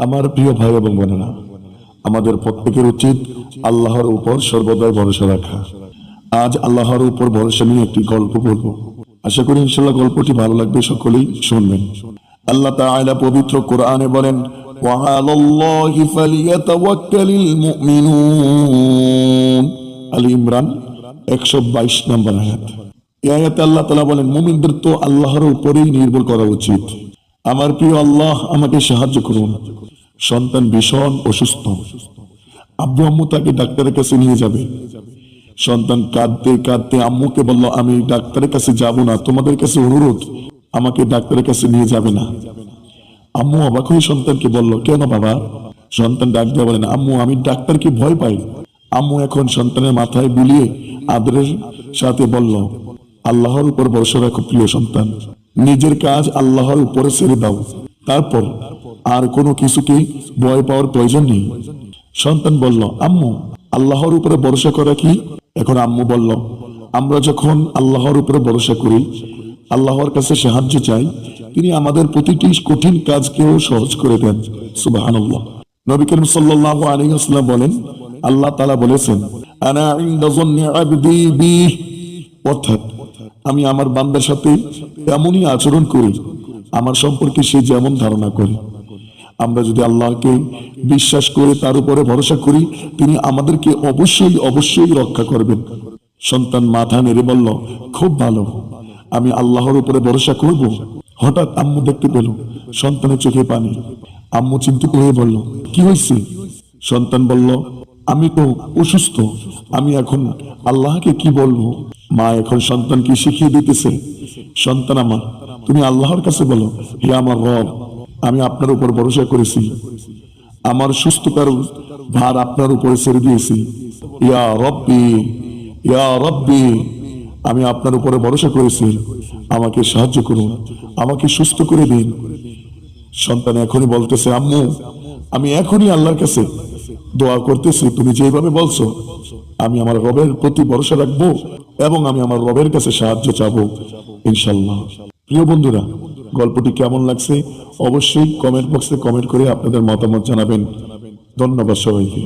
আমার প্রিয় ভাই এবং বোনেরা, আমাদের প্রত্যেকের উচিত আল্লাহর উপর সর্বদাই ভরসা রাখা। আজ আল্লাহর উপর ভরসা নিয়ে একটি গল্প বলবো। আশা করি ইনশাআল্লাহ গল্পটি ভালো লাগবে, সকলেই শুনবেন। আল্লাহ তাআলা পবিত্র কোরআনে বলেন, ওয়া আলাল্লাহি ফালিয়াতাওয়াক্কালিল মুমিনুন। আলী ইমরান 122 নম্বর আয়াত। এই আয়াতে আল্লাহ তাআলা বলেন, মুমিনদের তো আল্লাহর উপরেই নির্ভর করা উচিত। আমার প্রিয় আল্লাহ, আমাকে সাহায্য করুন। সন্তান ভীষণ অসুস্থ, আব্বু আম্মু তাকে ডাক্তারের কাছে নিয়ে যাবে। সন্তান কাঁদতে কাঁদতে আম্মুকে বলল, আমি ডাক্তারের কাছে যাব না, তোমাদের কাছে অনুরোধ, আমাকে ডাক্তারের কাছে নিয়ে যাবে না। আম্মু অবাক হয়ে সন্তানকে বলল, কেন বাবা? সন্তান ডাক দিয়ে বলেন, আম্মু আমি ডাক্তারকে ভয় পাই। আম্মু এখন সন্তানের মাথায় বুলিয়ে আদরের সাথে বলল, আল্লাহর উপর ভরসা রাখো প্রিয় সন্তান, নিজের কাজ আল্লাহর উপরে ছেড়ে দাও, তারপর আর কোনো কিছুকে ভয় পাওয়ার প্রয়োজন নেই। সন্তান বলল, আম্মু আল্লাহর উপরে ভরসা করা কি? এখন আম্মু বলল, আমরা যখন আল্লাহর উপরে ভরসা করি, আল্লাহর কাছে সাহায্য চাই, তিনি আমাদের প্রতিটি কঠিন কাজকেও সহজ করে দেন। সুবহানাল্লাহ। নবী করিম সাল্লাল্লাহু আলাইহি ওয়াসাল্লাম বলেন, আল্লাহ তাআলা বলেছেন, আনা ইনদা যন্নি আবদি বি, অর্থাৎ আমি আমার বান্দার সাথে এমনই আচরণ করি আমার সম্পর্কে সে যেমন ধারণা করে। আমরা যদি আল্লাহকে বিশ্বাস করে তার উপরে ভরসা করি, তিনি আমাদেরকে অবশ্যই অবশ্যই রক্ষা করবেন। সন্তান মাথা নেড়ে বলল, খুব ভালো, আমি আল্লাহর উপরে ভরসা করব। হঠাৎ আম্মু দেখতে পেল সন্তানের চোখে পানি। আম্মু চিন্তিত হয়ে বলল, কি হয়েছে? সন্তান বলল, আমি তো অসুস্থ, আমি এখন আল্লাহকে কি বলবো? মা এখন সন্তানকে শিখিয়ে দিতেছে, সন্তান আমার, তুমি আল্লাহর কাছে বলো, হে আমার রব, আমি আপনার উপর ভরসা করেছি, আমার সুস্থতার ভার আপনার উপরে ছেড়ে দিয়েছি। ইয়া রব্বি, ইয়া রব্বি, আমি আপনার উপরে ভরসা করেছি, আমাকে সাহায্য করুন, আমাকে সুস্থ করে দিন। সন্তান এখনই বলতেছে, আম্মু আমি এখনই আল্লাহর কাছে দোয়া করতেছি, তুমি যেভাবে বলছো আমি আমার রবের প্রতি ভরসা রাখবো এবং আমি আমার রবের কাছে সাহায্য চাবো ইনশাআল্লাহ। প্রিয় বন্ধুরা, গল্পটি কেমন লাগছে অবশ্যই কমেন্ট বক্সে কমেন্ট করে আপনাদের মতামত জানাবেন। ধন্যবাদ সবাইকে।